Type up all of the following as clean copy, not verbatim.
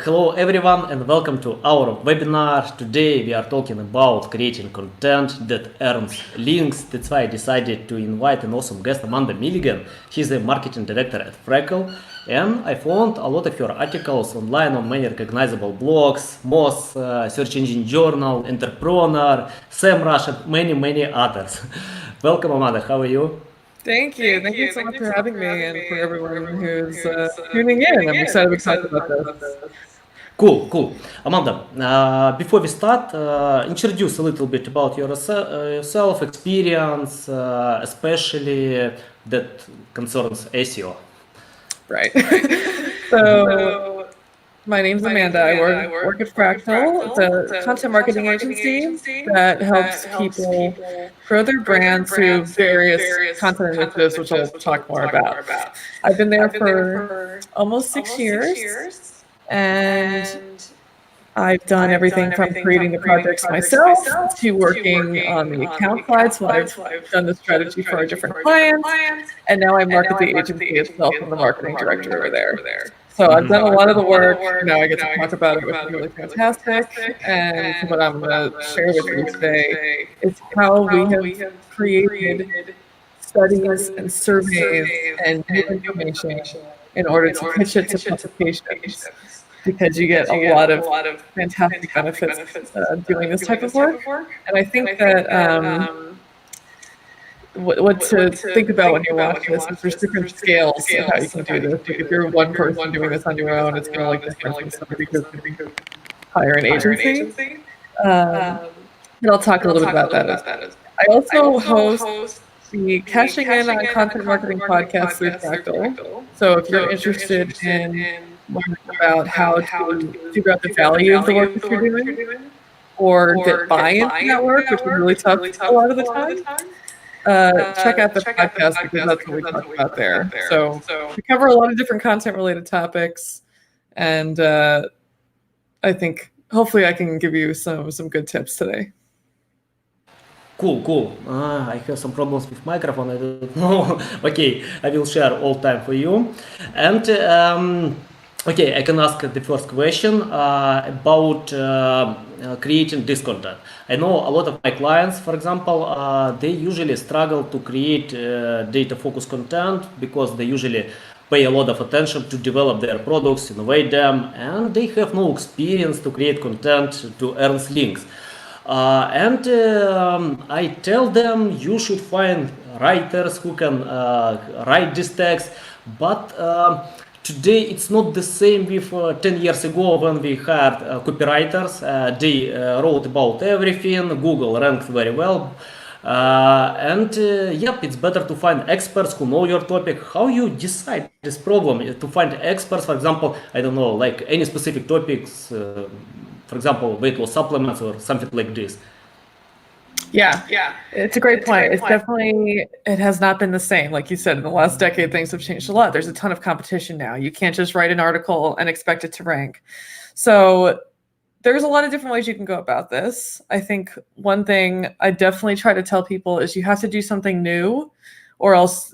Hello everyone and welcome to our webinar. Today we are talking about creating content that earns links. That's why I decided to invite an awesome guest, Amanda Milligan. She's a marketing director at Fractl, and I found a lot of your articles online on many recognizable blogs, Moz, Search Engine Journal, Entrepreneur, SEMrush, and many others. Welcome Amanda, how are you? Thank you. Thank you so much for having me and for everyone who's tuning in. I'm excited to talk about this. Cool. Amanda, before we start, introduce a little bit about yourself, experience, especially that concerns SEO. Right. So my name's Amanda. I work at Fractl. It's a content marketing agency that helps people grow their brands through various content initiatives, which I'll talk more about. I've been there for almost 6 years. And I've done everything from creating the projects myself to working on the account side. So I've done the strategy for our different clients. And now I market the agency itself. I'm the marketing director over there. So I've done a lot of the work. Now I get to talk about it, which is really fantastic. And what I'm going to share with you today is how we have created studies and surveys and new information in order to pitch it to publications, because you get a lot of fantastic benefits doing this type of work. And I think that what to think about when you watch this is there's different scales of how you can do this. Like if you're one person doing this on your own, it's going to look different from somebody who's hire an agency. And I'll talk a little bit about that. I also host the Cashing In on Content Marketing podcast through Fractl. So if you're interested in learning about how to figure out the value of the work that you're doing, or get buy-in to that work, which is really tough a lot of the time, check out the podcast, because that's what we talk about there. So we cover a lot of different content-related topics, and I think hopefully I can give you some good tips today. Cool. I have some problems with microphone. I don't know. Okay, I will share all time for you. And okay, I can ask the first question about creating this content. I know a lot of my clients, for example, they usually struggle to create data-focused content because they usually pay a lot of attention to develop their products, innovate them, and they have no experience to create content to earn links. I tell them you should find writers who can write this text, but today it's not the same with 10 years ago when we had copywriters. They wrote about everything. Google ranked very well. Yep, it's better to find experts who know your topic. How you decide this problem to find experts, for example, I don't know, like any specific topics, for example, weight loss supplements or something like this? Yeah, it's a great point. It's definitely, it has not been the same. Like you said, in the last decade, things have changed a lot. There's a ton of competition now. You can't just write an article and expect it to rank. So there's a lot of different ways you can go about this. I think one thing I definitely try to tell people is you have to do something new, or else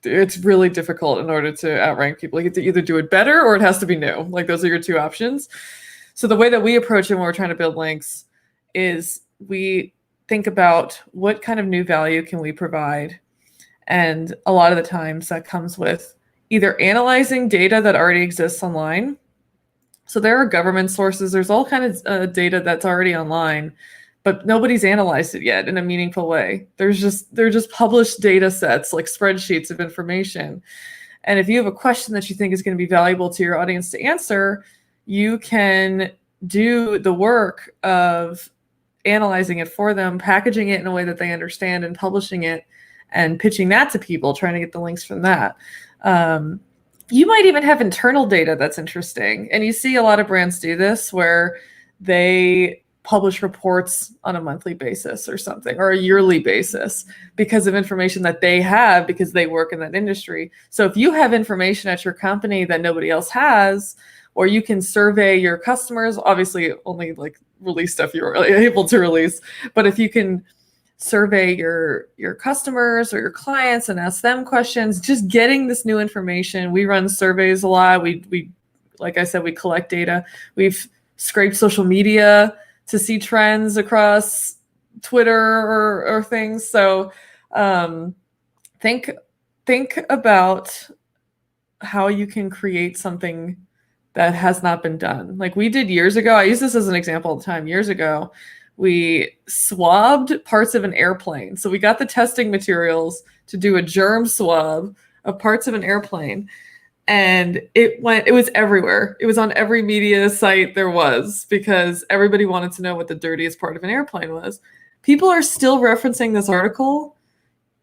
it's really difficult in order to outrank people. You have to either do it better or it has to be new. Like those are your two options. So the way that we approach it when we're trying to build links is we think about what kind of new value can we provide. And a lot of the times that comes with either analyzing data that already exists online. So there are government sources, there's all kinds of data that's already online, but nobody's analyzed it yet in a meaningful way. They're just published data sets, like spreadsheets of information. And if you have a question that you think is going to be valuable to your audience to answer, you can do the work of analyzing it for them, packaging it in a way that they understand, and publishing it and pitching that to people, trying to get the links from that. You might even have internal data that's interesting. And you see a lot of brands do this where they publish reports on a monthly basis or something, or a yearly basis, because of information that they have because they work in that industry. So if you have information at your company that nobody else has, or you can survey your customers, obviously only like release stuff you're able to release, but if you can survey your customers or your clients and ask them questions, just getting this new information. We run surveys a lot. We like I said, we collect data. We've scraped social media to see trends across Twitter or things. So think about how you can create something that has not been done. Like we did years ago. I use this as an example all the time. Years ago, we swabbed parts of an airplane. So we got the testing materials to do a germ swab of parts of an airplane. And it was everywhere. It was on every media site there was, because everybody wanted to know what the dirtiest part of an airplane was. People are still referencing this article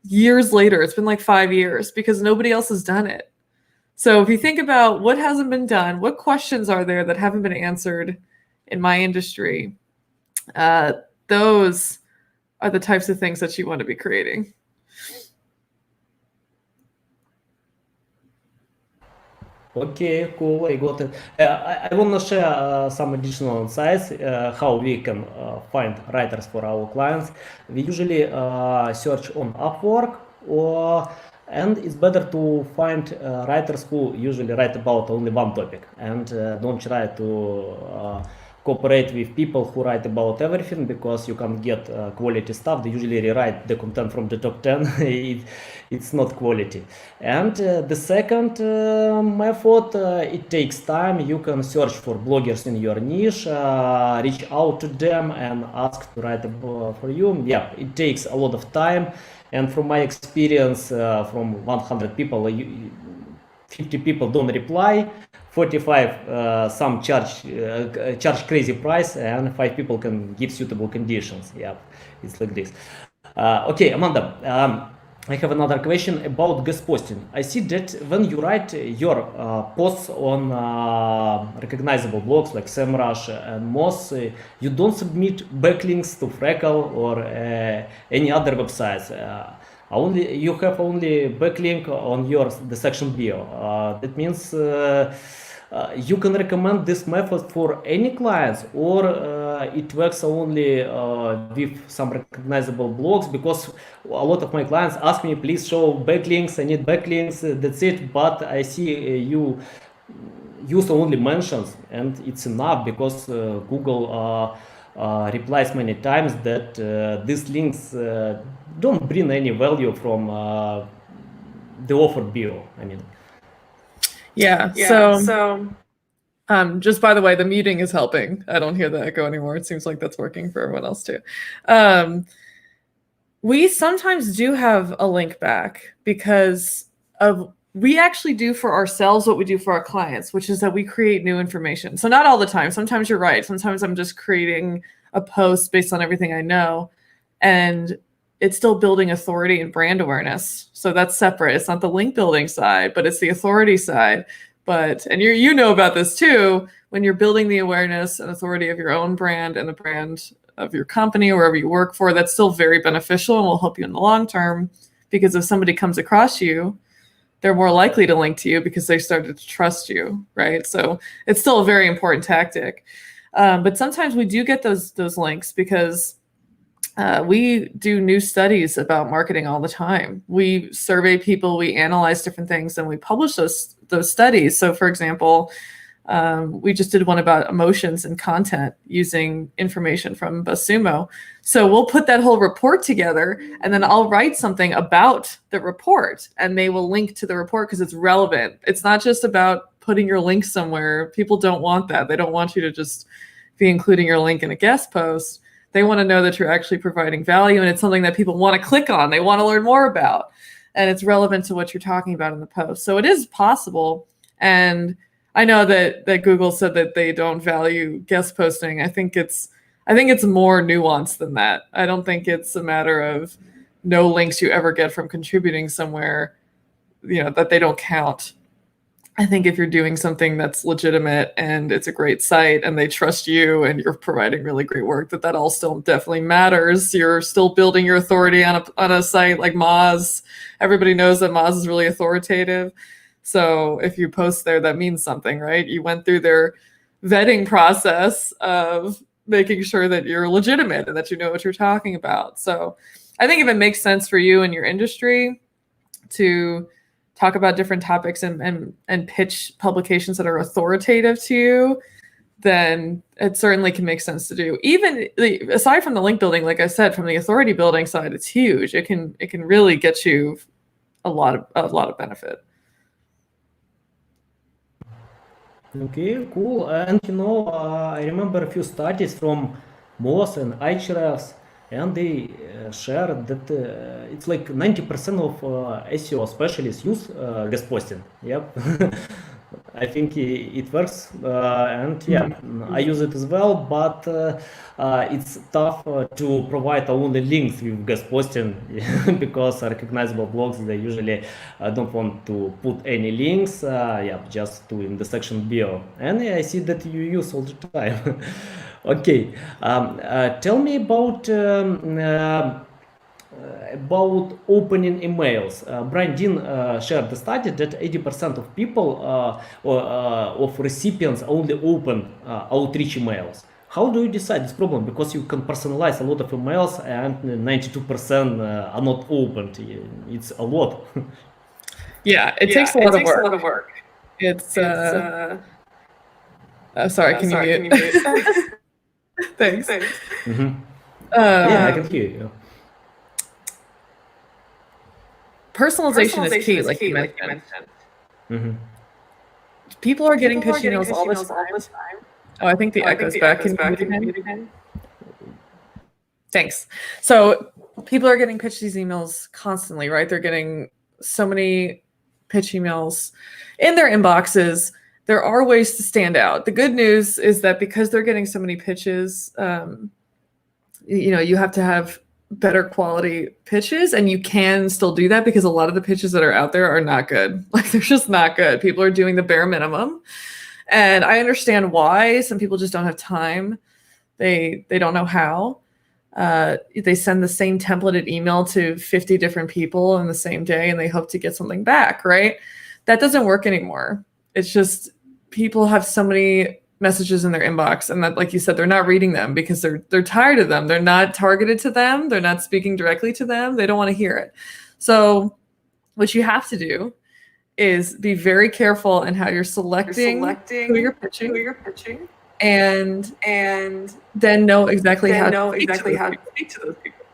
years later. It's been like 5 years because nobody else has done it. So if you think about what hasn't been done, what questions are there that haven't been answered in my industry, those are the types of things that you want to be creating. Okay, cool. I got it. I want to share some additional insights how we can find writers for our clients. We usually search on Upwork, and it's better to find writers who usually write about only one topic and don't try to cooperate with people who write about everything, because you can't get quality stuff. They usually rewrite the content from the top 10. It's not quality. And the second method, it takes time. You can search for bloggers in your niche, reach out to them and ask to write for you. Yeah, it takes a lot of time. And from my experience, from 100 people, 50 people don't reply. 45 some charge crazy price, and 5 people can give suitable conditions. Yeah, it's like this. Okay, Amanda, I have another question about guest posting. I see that when you write your posts on recognizable blogs like SEMrush and Moz, you don't submit backlinks to Fractl or any other websites. You have only backlink on the section bio. That means you can recommend this method for any clients, or it works only with some recognizable blogs, because a lot of my clients ask me, please show backlinks, I need backlinks, that's it. But I see you use only mentions, and it's enough, because Google replies many times that these links don't bring any value from the offer bio. I mean. Yeah. So just by the way, the muting is helping. I don't hear the echo anymore. It seems like that's working for everyone else too. We sometimes do have a link back because we actually do for ourselves what we do for our clients, which is that we create new information. So not all the time. Sometimes you're right. Sometimes I'm just creating a post based on everything I know, and it's still building authority and brand awareness. So that's separate. It's not the link building side, but it's the authority side. And you know about this too, when you're building the awareness and authority of your own brand and the brand of your company or wherever you work for, that's still very beneficial and will help you in the long term, because if somebody comes across you, they're more likely to link to you because they started to trust you, right? So it's still a very important tactic. But sometimes we do get those links because we do new studies about marketing all the time. We survey people, we analyze different things, and we publish those studies. So for example, we just did one about emotions and content using information from BuzzSumo. So we'll put that whole report together, and then I'll write something about the report, and they will link to the report because it's relevant. It's not just about putting your link somewhere. People don't want that. They don't want you to just be including your link in a guest post. They want to know that you're actually providing value, and it's something that people want to click on. They want to learn more about, and it's relevant to what you're talking about in the post. So it is possible. And I know that Google said that they don't value guest posting. I think it's more nuanced than that. I don't think it's a matter of no links you ever get from contributing somewhere, that they don't count. I think if you're doing something that's legitimate and it's a great site and they trust you and you're providing really great work, that all still definitely matters. You're still building your authority on a site like Moz. Everybody knows that Moz is really authoritative. So if you post there, that means something, right? You went through their vetting process of making sure that you're legitimate and that you know what you're talking about. So I think if it makes sense for you and your industry to talk about different topics and pitch publications that are authoritative to you, then it certainly can make sense to do. Even aside from the link building, like I said, from the authority building side, it's huge. It can really get you a lot of benefit. Okay, cool. And I remember a few studies from Moz and Ahrefs, and they shared that it's like 90% of SEO specialists use guest posting. Yep. I think it works, and yeah, I use it as well, but it's tough to provide only links with guest posting because recognizable blogs, they usually don't want to put any links, yeah, just to in the section bio, and I see that you use all the time. Okay, tell me about opening emails. Brian Dean shared the study that 80% of people of recipients only open outreach emails. How do you decide this problem? Because you can personalize a lot of emails and 92% are not opened. It's a lot. Yeah, it takes a lot of work. It's sorry, can you mute? Thanks. Mm-hmm. Yeah, I can hear you. Personalization is key, like you mentioned. Mm-hmm. People are getting pitch emails all the time. Oh, I think the echo's back. Can you mute again? Thanks. So people are getting pitched these emails constantly, right? They're getting so many pitch emails in their inboxes. There are ways to stand out. The good news is that because they're getting so many pitches, you have to have better quality pitches, and you can still do that because a lot of the pitches that are out there are not good. Like, they're just not good. People are doing the bare minimum. And I understand why. Some people just don't have time. They don't know how. They send the same templated email to 50 different people in the same day, and they hope to get something back, right? That doesn't work anymore. It's just people have so many messages in their inbox, and that, like you said, they're not reading them because they're tired of them. They're not targeted to them. They're not speaking directly to them. They don't want to hear it. So what you have to do is be very careful in how you're selecting who you're pitching, and then know exactly how to speak to those people.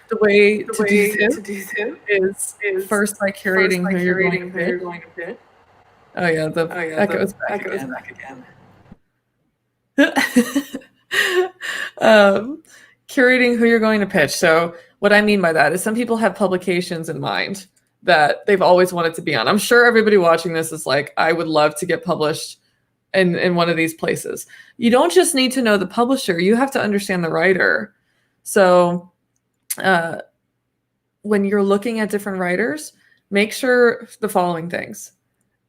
The way to do so is first by curating who you're going to pitch. Oh yeah, the echo is back again. Curating who you're going to pitch. So what I mean by that is some people have publications in mind that they've always wanted to be on. I'm sure everybody watching this is like, I would love to get published in one of these places. You don't just need to know the publisher, you have to understand the writer. So when you're looking at different writers, make sure the following things.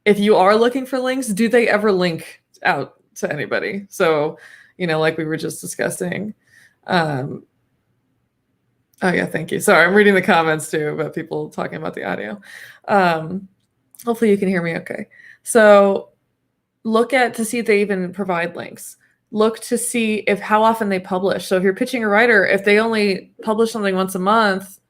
If you are looking for links, do they ever link out to anybody? So, like we were just discussing. Oh yeah, thank you. Sorry, I'm reading the comments too about people talking about the audio. Hopefully you can hear me okay. So look to see if they even provide links. Look to see how often they publish. So if you're pitching a writer, if they only publish something once a month,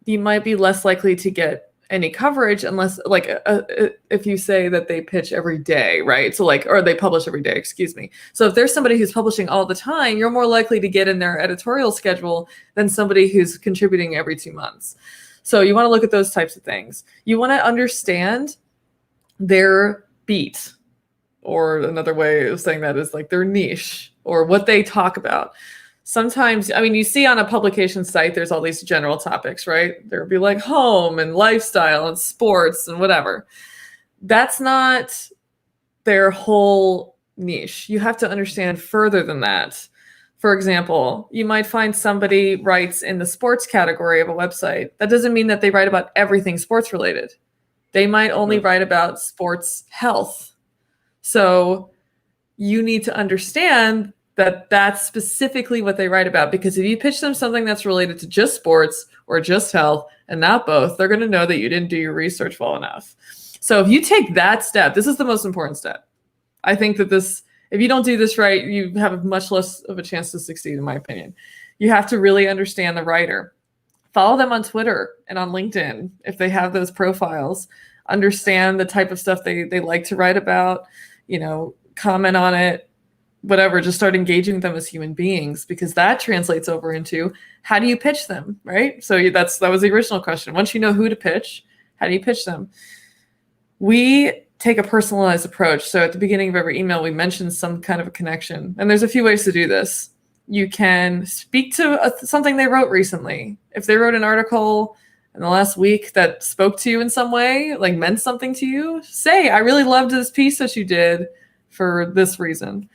you might be less likely to get any coverage unless, if you say that they pitch every day, right? So or they publish every day, excuse me. So if there's somebody who's publishing all the time, you're more likely to get in their editorial schedule than somebody who's contributing every 2 months. So you want to look at those types of things. You want to understand their beat, or another way of saying that is like their niche or what they talk about. Sometimes, you see on a publication site, there's all these general topics, right? There'll be like home and lifestyle and sports and whatever. That's not their whole niche. You have to understand further than that. For example, you might find somebody writes in the sports category of a website. That doesn't mean that they write about everything sports related. They might only write about sports health. So you need to understand that that's specifically what they write about, because if you pitch them something that's related to just sports or just health and not both, they're going to know that you didn't do your research well enough. So if you take that step, this is the most important step. I think that if you don't do this right, you have much less of a chance to succeed, in my opinion. You have to really understand the writer. Follow them on Twitter and on LinkedIn if they have those profiles. Understand the type of stuff they like to write about, comment on it, whatever. Just start engaging with them as human beings, because that translates over into how do you pitch them, right? So that was the original question. Once you know who to pitch, how do you pitch them? We take a personalized approach. So at the beginning of every email, we mention some kind of a connection. And there's a few ways to do this. You can speak to something they wrote recently. If they wrote an article in the last week that spoke to you in some way, like meant something to you, say, I really loved this piece that you did for this reason.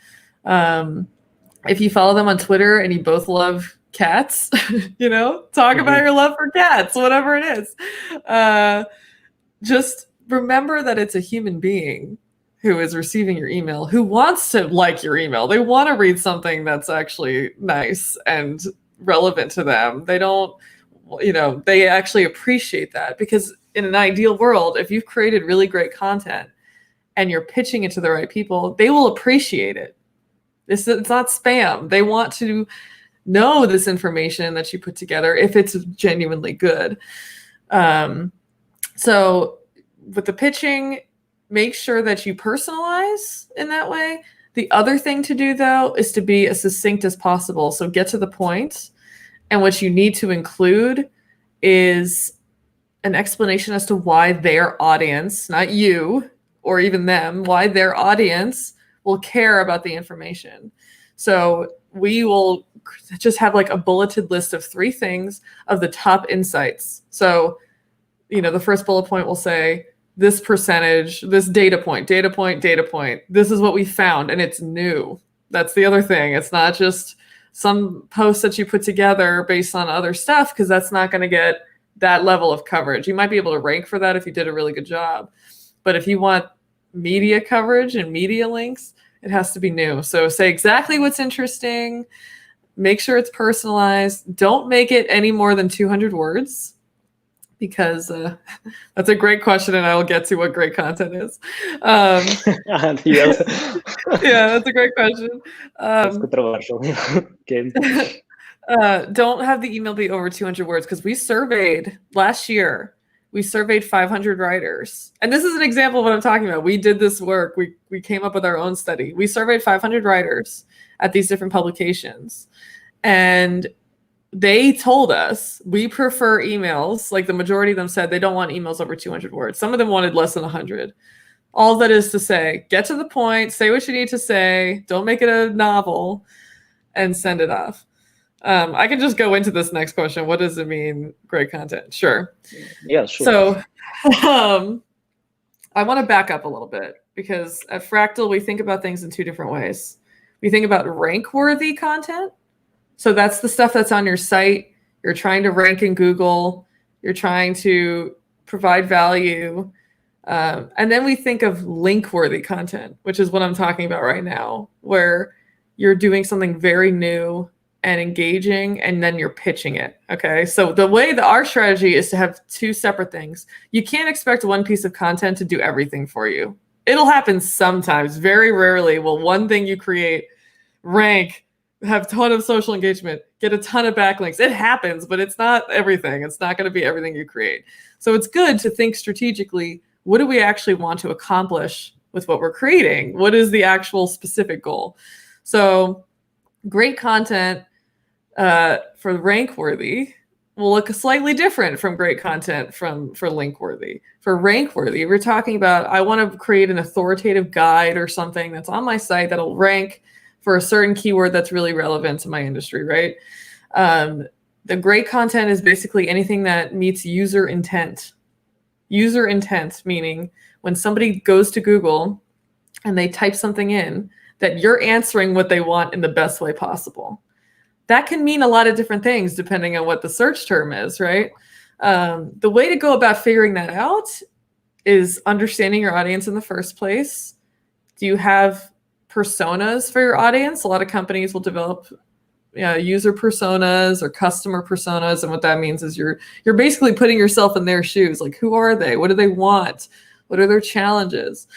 If you follow them on Twitter and you both love cats, talk about your love for cats, whatever it is. Just remember that it's a human being who is receiving your email, who wants to like your email. They want to read something that's actually nice and relevant to them. They don't, they actually appreciate that, because in an ideal world, if you've created really great content and you're pitching it to the right people, they will appreciate it. It's not spam. They want to know this information that you put together if it's genuinely good. So with the pitching, make sure that you personalize in that way. The other thing to do, though, is to be as succinct as possible. So get to the point. And what you need to include is an explanation as to why their audience, not you or even them, why their audience will care about the information. So we will just have like a bulleted list of 3 things of the top insights. So, the first bullet point will say, this percentage, this data point, this is what we found, and it's new. That's the other thing. It's not just some post that you put together based on other stuff, because that's not going to get that level of coverage. You might be able to rank for that if you did a really good job. But if you want media coverage and media links, it has to be new. So say exactly what's interesting. Make sure it's personalized. Don't make it any more than 200 words. Because that's a great question, and I will get to what great content is. Yes. Yeah, that's a great question. It's controversial. Okay. Don't have the email be over 200 words, because last year, we surveyed 500 writers. And this is an example of what I'm talking about. We did this work. We came up with our own study. We surveyed 500 writers at these different publications. And they told us we prefer emails. Like the majority of them said they don't want emails over 200 words. Some of them wanted less than 100. All that is to say, get to the point, say what you need to say, don't make it a novel, and send it off. I can just go into this next question. What does it mean, great content? Sure. Yeah, sure. So I want to back up a little bit, because at Fractl, we think about things in 2 different ways. We think about rank-worthy content. So that's the stuff that's on your site. You're trying to rank in Google. You're trying to provide value. And then we think of link-worthy content, which is what I'm talking about right now, where you're doing something very new and engaging, and then you're pitching it. Okay. So the way that our strategy is to have 2 separate things. You can't expect one piece of content to do everything for you. It'll happen sometimes. Very rarely will one thing you create rank, have a ton of social engagement, get a ton of backlinks. It happens, but it's not everything. It's not going to be everything you create. So it's good to think strategically, what do we actually want to accomplish with what we're creating? What is the actual specific goal? So great content for rank worthy will look slightly different from great content for link worthy. For rank worthy, we're talking about, I want to create an authoritative guide or something that's on my site that'll rank for a certain keyword that's really relevant to my industry, right? The great content is basically anything that meets user intent. User intent, meaning when somebody goes to Google and they type something in, that you're answering what they want in the best way possible. That can mean a lot of different things depending on what the search term is, right? The way to go about figuring that out is understanding your audience in the first place. Do you have personas for your audience? A lot of companies will develop user personas or customer personas, and what that means is you're basically putting yourself in their shoes. Like, who are they? What do they want? What are their challenges?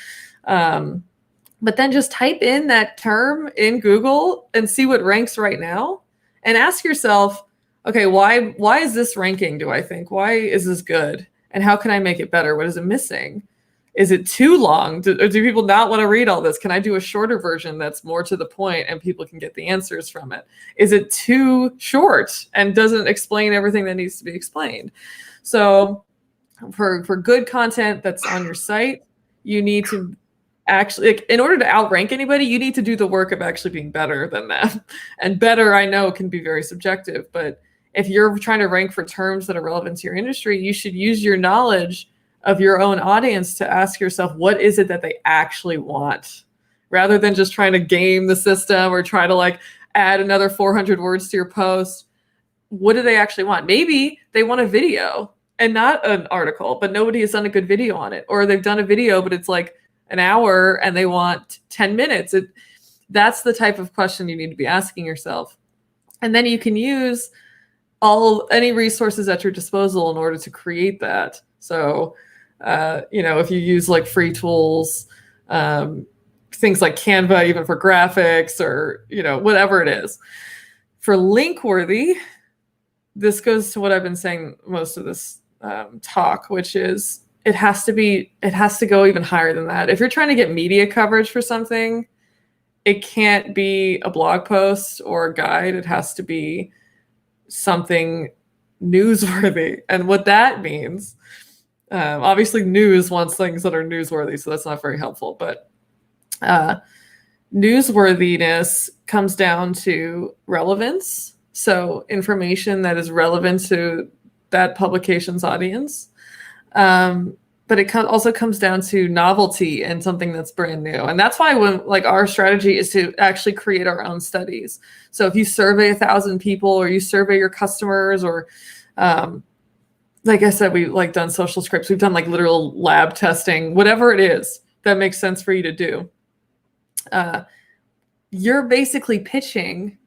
But then just type in that term in Google and see what ranks right now, and ask yourself, okay, why is this ranking, do I think? Why is this good? And how can I make it better? What is it missing? Is it too long? Do people not want to read all this? Can I do a shorter version that's more to the point and people can get the answers from it? Is it too short and doesn't explain everything that needs to be explained? So for good content that's on your site, you need to actually, like, in order to outrank anybody, you need to do the work of actually being better than them. And better, I know, can be very subjective, but if you're trying to rank for terms that are relevant to your industry, you should use your knowledge of your own audience to ask yourself, what is it that they actually want? Rather than just trying to game the system or try to like add another 400 words to your post. What do they actually want? Maybe they want a video and not an article, but nobody has done a good video on it. Or they've done a video, but it's like an hour and they want 10 minutes. That's the type of question you need to be asking yourself. And then you can use any resources at your disposal in order to create that. So, if you use like free tools, things like Canva, even for graphics or, whatever it is. For link-worthy, this goes to what I've been saying most of this talk, which is it has to go even higher than that. If you're trying to get media coverage for something, it can't be a blog post or a guide. It has to be something newsworthy. And what that means, obviously news wants things that are newsworthy, so that's not very helpful. But newsworthiness comes down to relevance. So information that is relevant to that publication's audience. But it also comes down to novelty and something that's brand new. And that's why our strategy is to actually create our own studies. So if you survey 1,000 people or you survey your customers or, like I said, we've done social scripts, we've done like literal lab testing, whatever it is that makes sense for you to do. You're basically pitching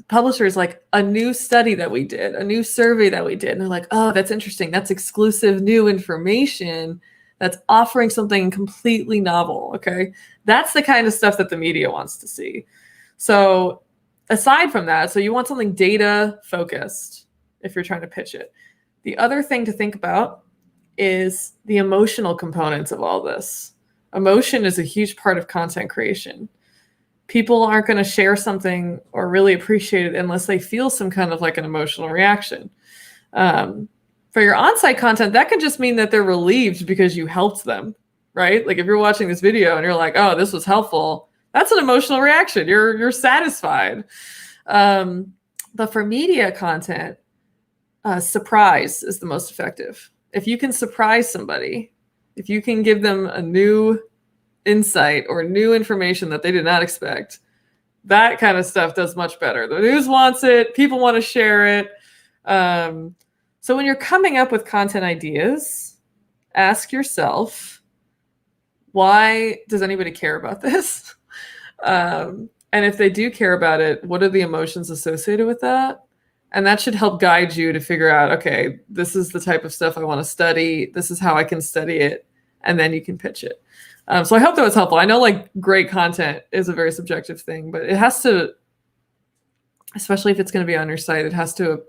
publishers like a new study that we did, a new survey that we did. And they're like, oh, that's interesting. That's exclusive new information that's offering something completely novel. Okay. That's the kind of stuff that the media wants to see. So aside from that, so you want something data focused if you're trying to pitch it. The other thing to think about is the emotional components of all this. Emotion is a huge part of content creation. People aren't going to share something or really appreciate it unless they feel some kind of like an emotional reaction. For your on-site content, that can just mean that they're relieved because you helped them, right? Like if you're watching this video and you're like, oh, this was helpful, that's an emotional reaction. You're satisfied. But for media content, surprise is the most effective. If you can surprise somebody, if you can give them a new insight or new information that they did not expect, that kind of stuff does much better. The news wants it. People want to share it. So when you're coming up with content ideas, ask yourself, why does anybody care about this? And if they do care about it, what are the emotions associated with that? And that should help guide you to figure out, okay, this is the type of stuff I want to study. This is how I can study it. And then you can pitch it. So I hope that was helpful. I know like great content is a very subjective thing, but it has to, especially if it's going to be on your site, it has to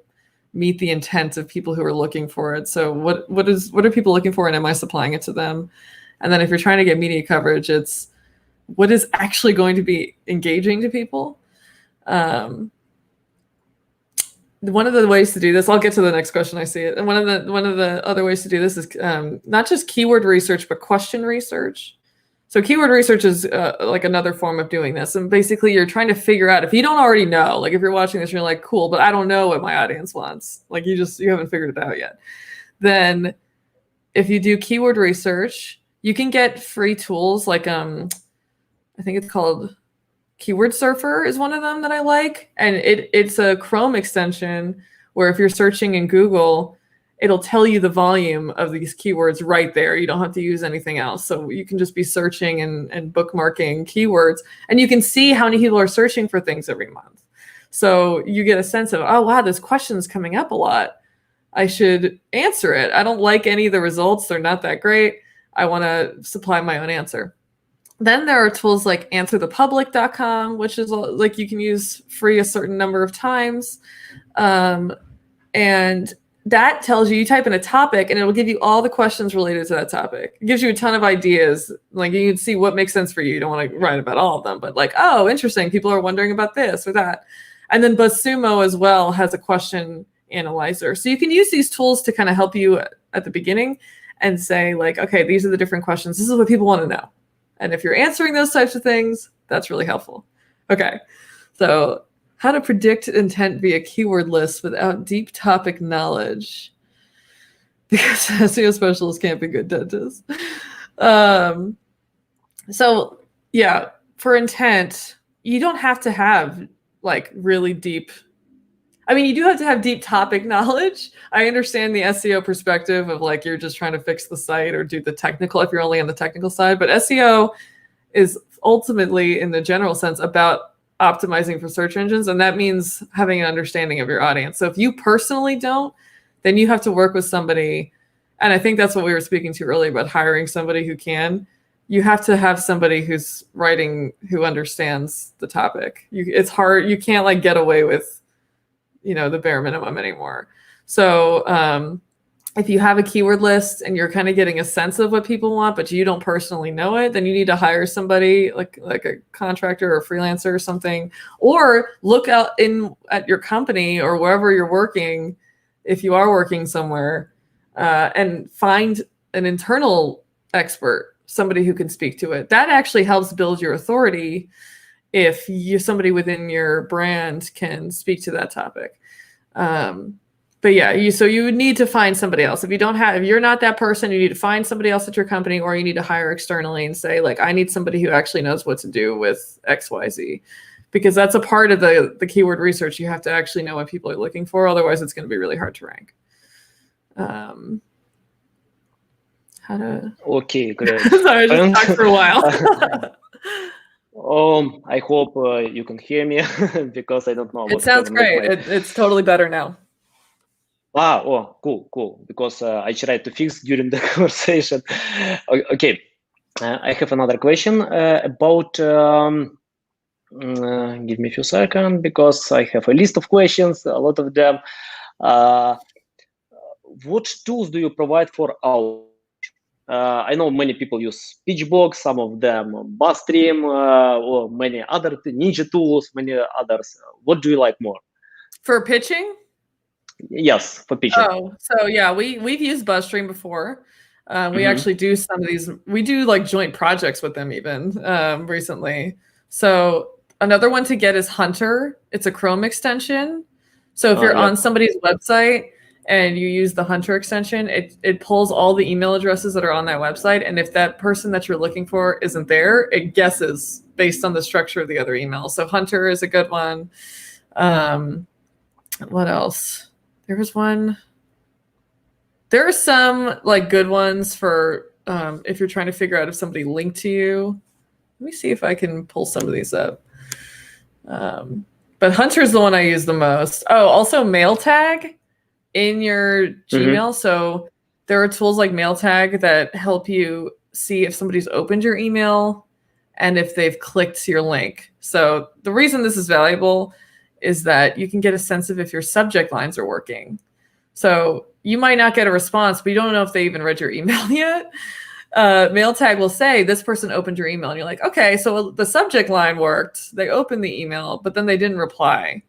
meet the intent of people who are looking for it. So what are people looking for, and am I supplying it to them? And then if you're trying to get media coverage, it's what is actually going to be engaging to people. One of the ways to do this, I'll get to the next question, I see it. And one of the other ways to do this is not just keyword research, but question research. So keyword research is like another form of doing this. And basically you're trying to figure out, if you don't already know, like if you're watching this, you're like, cool, but I don't know what my audience wants. Like you haven't figured it out yet. Then if you do keyword research, you can get free tools like, I think it's called Keyword Surfer is one of them that I like. And it's a Chrome extension where if you're searching in Google, it'll tell you the volume of these keywords right there. You don't have to use anything else. So you can just be searching and bookmarking keywords, and you can see how many people are searching for things every month. So you get a sense of, oh, wow, this question's coming up a lot. I should answer it. I don't like any of the results. They're not that great. I want to supply my own answer. Then there are tools like answerthepublic.com, which is like you can use free a certain number of times. And that tells you type in a topic and it'll give you all the questions related to that topic. It gives you a ton of ideas. Like you can see what makes sense for you. You don't want to write about all of them, but like, oh, interesting. People are wondering about this or that. And then BuzzSumo as well has a question analyzer. So you can use these tools to kind of help you at the beginning and say like, okay, these are the different questions. This is what people want to know. And if you're answering those types of things, that's really helpful. Okay, so how to predict intent via keyword lists without deep topic knowledge. Because SEO specialists can't be good dentists. So yeah, for intent, you don't have to have like really deep, I mean, you do have to have deep topic knowledge. I understand the SEO perspective of like, you're just trying to fix the site or do the technical if you're only on the technical side, but SEO is ultimately in the general sense about optimizing for search engines. And that means having an understanding of your audience. So if you personally don't, then you have to work with somebody. And I think that's what we were speaking to earlier about hiring somebody who can. You have to have somebody who's writing, who understands the topic. It's hard. You can't like get away with, the bare minimum anymore. So if you have a keyword list and you're kind of getting a sense of what people want, but you don't personally know it, then you need to hire somebody like a contractor or a freelancer or something, or look out at your company or wherever you're working, if you are working somewhere, and find an internal expert, somebody who can speak to it. That actually helps build your authority if somebody within your brand can speak to that topic. But yeah, so you would need to find somebody else. If you're not that person, you need to find somebody else at your company, or you need to hire externally and say like, I need somebody who actually knows what to do with XYZ, because that's a part of the keyword research. You have to actually know what people are looking for. Otherwise it's going to be really hard to rank. Okay, great. Sorry, I just talked for a while. I hope you can hear me because I don't know. It sounds great. It's totally better now. Cool. Because I tried to fix during the conversation. Okay, I have another question about. Give me a few seconds because I have a list of questions, a lot of them. What tools do you provide for outreach? I know many people use PitchBox, some of them BuzzStream, or many other Ninja tools, many others. What do you like more? For pitching? Yes, for pitching. Oh, so yeah, we've used BuzzStream before. We actually do some of these. We do like joint projects with them even recently. So another one to get is Hunter. It's a Chrome extension. So if you're on somebody's website and you use the Hunter extension, it pulls all the email addresses that are on that website. And if that person that you're looking for isn't there, it guesses based on the structure of the other emails. So Hunter is a good one. What else? There was one. There are some like good ones for if you're trying to figure out if somebody linked to you. Let me see if I can pull some of these up. But Hunter is the one I use the most. Oh, also MailTag in your Gmail. So there are tools like MailTag that help you see if somebody's opened your email and if they've clicked your link. So the reason this is valuable is that you can get a sense of if your subject lines are working. So you might not get a response, but you don't know if they even read your email yet. MailTag will say, this person opened your email. And you're like, okay, so the subject line worked. They opened the email, but then they didn't reply.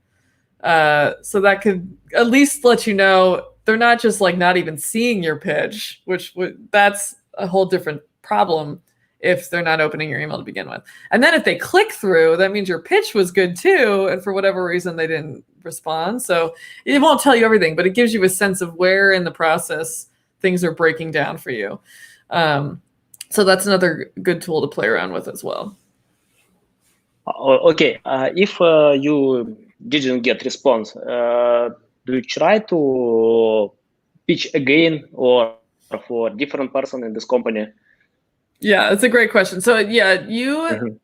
So that could at least let you know they're not just like not even seeing your pitch, that's a whole different problem if they're not opening your email to begin with. And then if they click through, that means your pitch was good too. And for whatever reason, they didn't respond. So it won't tell you everything, but it gives you a sense of where in the process things are breaking down for you. So that's another good tool to play around with as well. Okay. If you didn't get response, do you try to pitch again or for different person in this company? Yeah, that's a great question. So yeah, you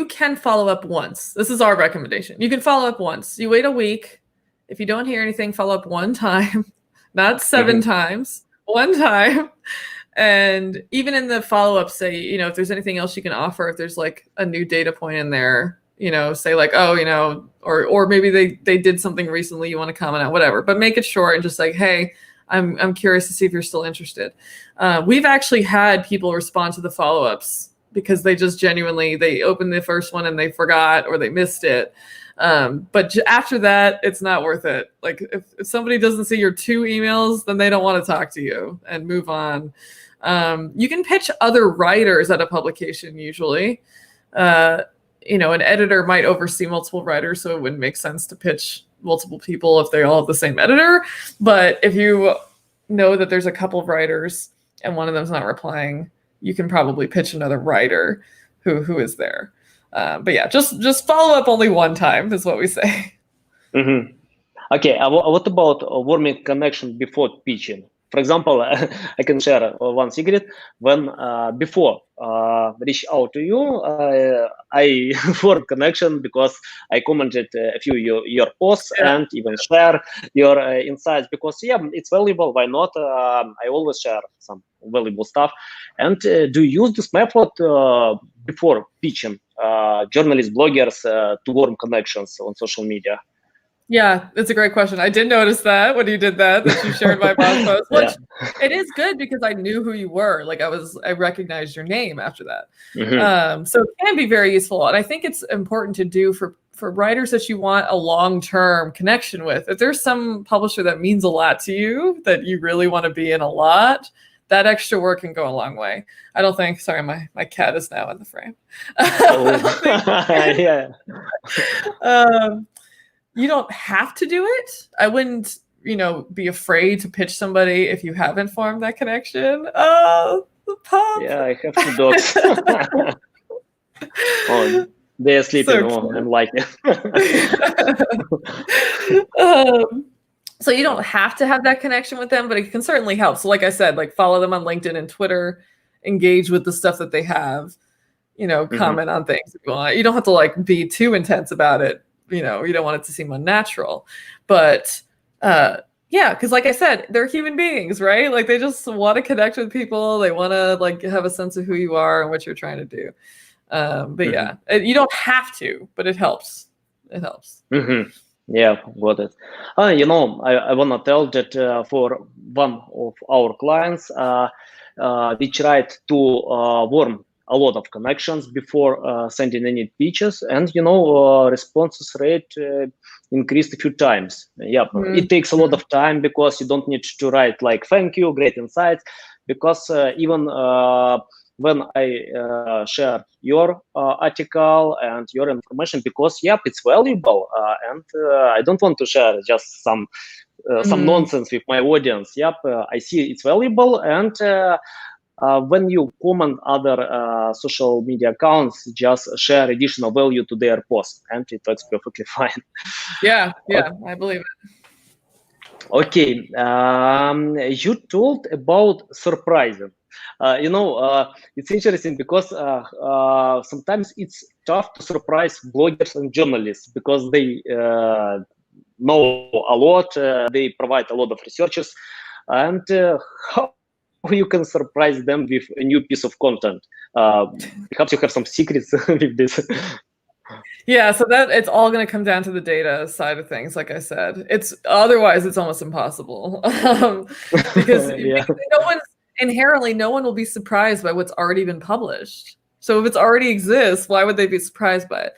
can follow up once. This is our recommendation. You can follow up once. You wait a week. If you don't hear anything, follow up one time, not 7 times, one time. And even in the follow-up, say, if there's anything else you can offer, if there's like a new data point in there, say like, oh, or maybe they did something recently you want to comment on, whatever, but make it short and just like, hey, I'm curious to see if you're still interested. We've actually had people respond to the follow-ups because they just genuinely, they opened the first one and they forgot or they missed it. But after that, it's not worth it. Like if somebody doesn't see your 2 emails, then they don't want to talk to you, and move on. You can pitch other writers at a publication usually. An editor might oversee multiple writers, so it wouldn't make sense to pitch multiple people if they all have the same editor. But if you know that there's a couple of writers and one of them's not replying, you can probably pitch another writer who is there. But yeah, just follow up only one time is what we say. Mm-hmm. Okay, what about warming connection before pitching? For example, I can share one secret. When before reach out to you, I formed connection because I commented a few your posts and even share your insights because it's valuable. Why not? I always share some valuable stuff. And do you use this method before pitching journalists, bloggers to warm connections on social media? Yeah, it's a great question. I did notice that when you did that you shared my blog post, which it is good because I knew who you were. Like I recognized your name after that. Mm-hmm. So it can be very useful. And I think it's important to do for writers that you want a long-term connection with. If there's some publisher that means a lot to you, that you really want to be in a lot, that extra work can go a long way. I don't think, sorry, my cat is now in the frame. You don't have to do it. I wouldn't, be afraid to pitch somebody if you haven't formed that connection. Oh, the pup. Yeah, I have 2 dogs. Oh, they are sleeping. So I'm like it. So you don't have to have that connection with them, but it can certainly help. So like I said, like follow them on LinkedIn and Twitter, engage with the stuff that they have, comment on things if you want. You don't have to like be too intense about it. You don't want it to seem unnatural, but because like I said, they're human beings, right? Like they just want to connect with people. They want to like have a sense of who you are and what you're trying to do. But yeah, you don't have to, but it helps. It helps. Mm-hmm. Yeah, got it. I want to tell that for one of our clients, we tried to warm a lot of connections before sending any pitches, and responses rate increased a few times. It takes a lot of time because you don't need to write like thank you, great insights, because even when I share your article and your information, because it's valuable, and I don't want to share just some nonsense with my audience. I see it's valuable, and when you comment other social media accounts, just share additional value to their post, and it works perfectly fine. Yeah, I believe it. Okay, you told about surprising. It's interesting because sometimes it's tough to surprise bloggers and journalists because they know a lot, they provide a lot of researches, and how you can surprise them with a new piece of content. Perhaps you have some secrets with this. Yeah, so that it's all going to come down to the data side of things. Like I said, otherwise it's almost impossible because no one will be surprised by what's already been published. So if it's already exists, why would they be surprised by it?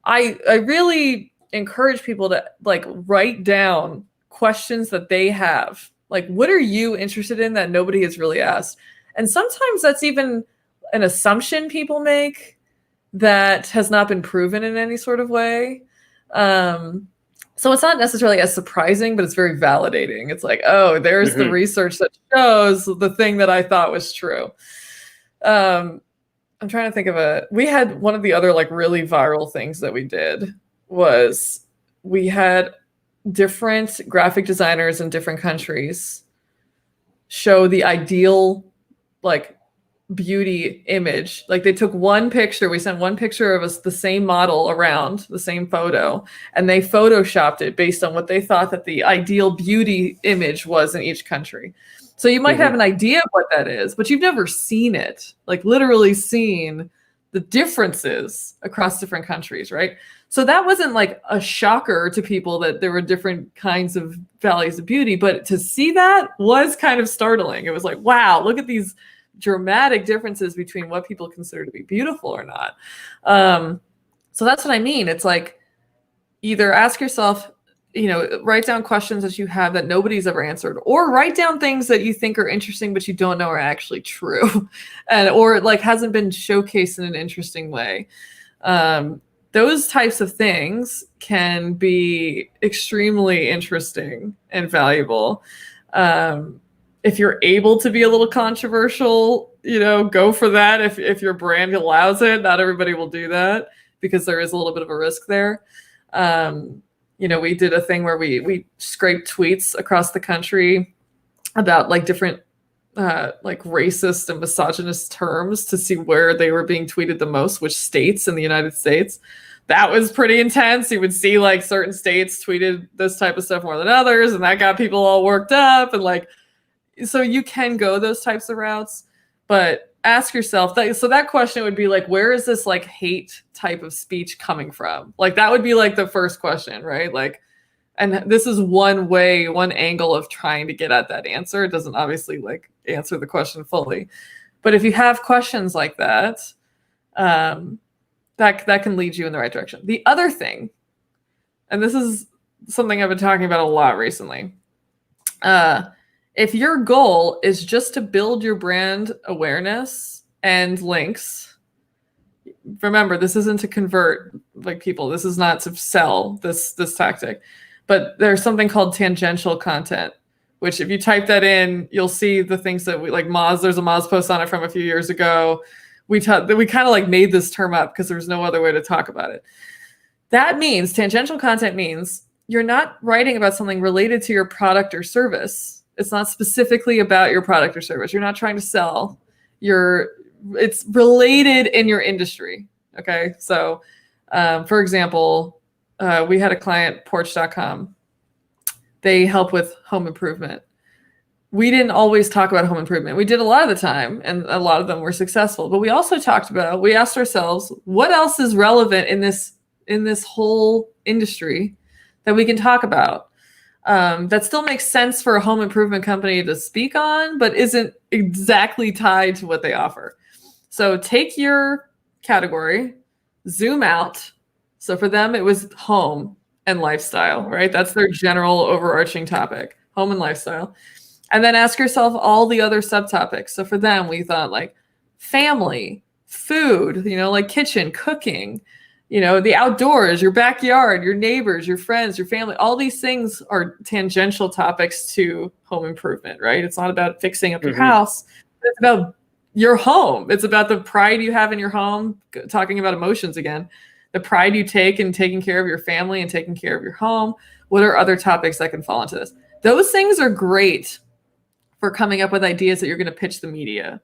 I really encourage people to like write down questions that they have. Like, what are you interested in that nobody has really asked? And sometimes that's even an assumption people make that has not been proven in any sort of way. So it's not necessarily as surprising, but it's very validating. It's like, oh, there's the research that shows the thing that I thought was true. I'm trying to think of we had one of the other like really viral things that we did was we had different graphic designers in different countries show the ideal like beauty image. Like they took one picture, we sent one picture of us, the same model around, the same photo, and they photoshopped it based on what they thought that the ideal beauty image was in each country. So you might have an idea of what that is, but you've never seen it, like literally seen the differences across different countries, right? So that wasn't like a shocker to people that there were different kinds of values of beauty, but to see that was kind of startling. It was like, wow, look at these dramatic differences between what people consider to be beautiful or not. So that's what I mean. It's like, either ask yourself, write down questions that you have that nobody's ever answered, or write down things that you think are interesting but you don't know are actually true, and or like hasn't been showcased in an interesting way. Those types of things can be extremely interesting and valuable. If you're able to be a little controversial, go for that. If your brand allows it, not everybody will do that because there is a little bit of a risk there. We did a thing where we scraped tweets across the country about like different like racist and misogynist terms to see where they were being tweeted the most, which states in the United States. That was pretty intense. You would see like certain states tweeted this type of stuff more than others, and that got people all worked up. And like, so you can go those types of routes, but ask yourself that. So that question would be like, where is this like hate type of speech coming from? Like that would be like the first question, right? Like, and this is one way, one angle of trying to get at that answer. It doesn't obviously like answer the question fully, but if you have questions like that, that can lead you in the right direction. The other thing, and this is something I've been talking about a lot recently, if your goal is just to build your brand awareness and links, remember, this isn't to convert like people. This is not to sell this tactic, but there's something called tangential content, which if you type that in, you'll see the things that we like Moz. There's a Moz post on it from a few years ago. We kind of like made this term up because there was no other way to talk about it. That means tangential content means you're not writing about something related to your product or service. It's not specifically about your product or service. You're not trying to sell. It's related in your industry. Okay. So, for example, we had a client, Porch.com. They help with home improvement. We didn't always talk about home improvement. We did a lot of the time, and a lot of them were successful. But we also we asked ourselves, what else is relevant in this whole industry that we can talk about? That still makes sense for a home improvement company to speak on, but isn't exactly tied to what they offer. So take your category, zoom out. So for them, it was home and lifestyle, right? That's their general overarching topic, home and lifestyle. And then ask yourself all the other subtopics. So for them, we thought like family, food, like kitchen, cooking, the outdoors, your backyard, your neighbors, your friends, your family, all these things are tangential topics to home improvement, right? It's not about fixing up your house. It's about your home. It's about the pride you have in your home, talking about emotions again, the pride you take in taking care of your family and taking care of your home. What are other topics that can fall into this? Those things are great for coming up with ideas that you're going to pitch the media.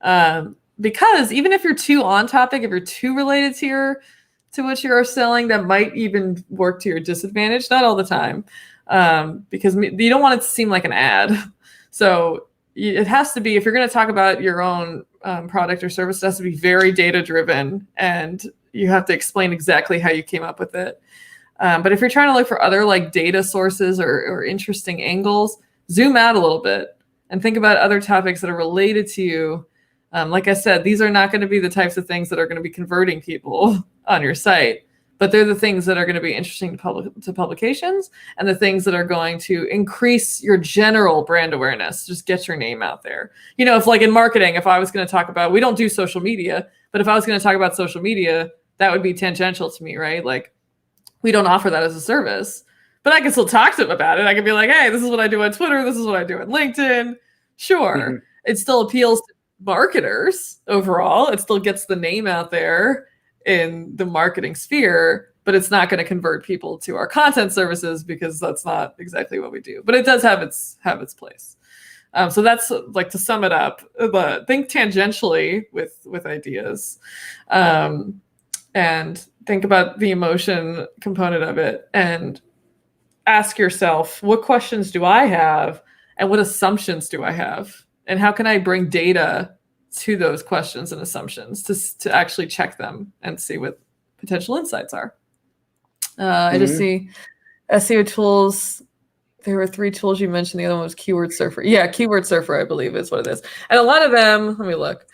Because even if you're too on topic, if you're too related to what you're selling, that might even work to your disadvantage. Not all the time, because you don't want it to seem like an ad. So it has to be, if you're going to talk about your own product or service, it has to be very data driven, and you have to explain exactly how you came up with it. But if you're trying to look for other like data sources or interesting angles, zoom out a little bit and think about other topics that are related to you. Like I said, these are not going to be the types of things that are going to be converting people on your site, but they're the things that are going to be interesting to publications, and the things that are going to increase your general brand awareness. Just get your name out there. If like in marketing, if I was going to talk about, we don't do social media, but if I was going to talk about social media, that would be tangential to me, right? Like we don't offer that as a service, but I can still talk to them about it. I can be like, hey, this is what I do on Twitter. This is what I do on LinkedIn. Sure. It still appeals to marketers overall. It still gets the name out there in the marketing sphere, but it's not going to convert people to our content services because that's not exactly what we do. But it does have its place. So that's like, to sum it up, think tangentially with ideas, and think about the emotion component of it, and ask yourself, what questions do I have? and what assumptions do I have, and how can I bring data to those questions and assumptions to actually check them and see what potential insights are. I just see SEO tools. There were 3 tools you mentioned. The other one was Keyword Surfer. Yeah, Keyword Surfer, I believe, is what it is. And a lot of them, let me look,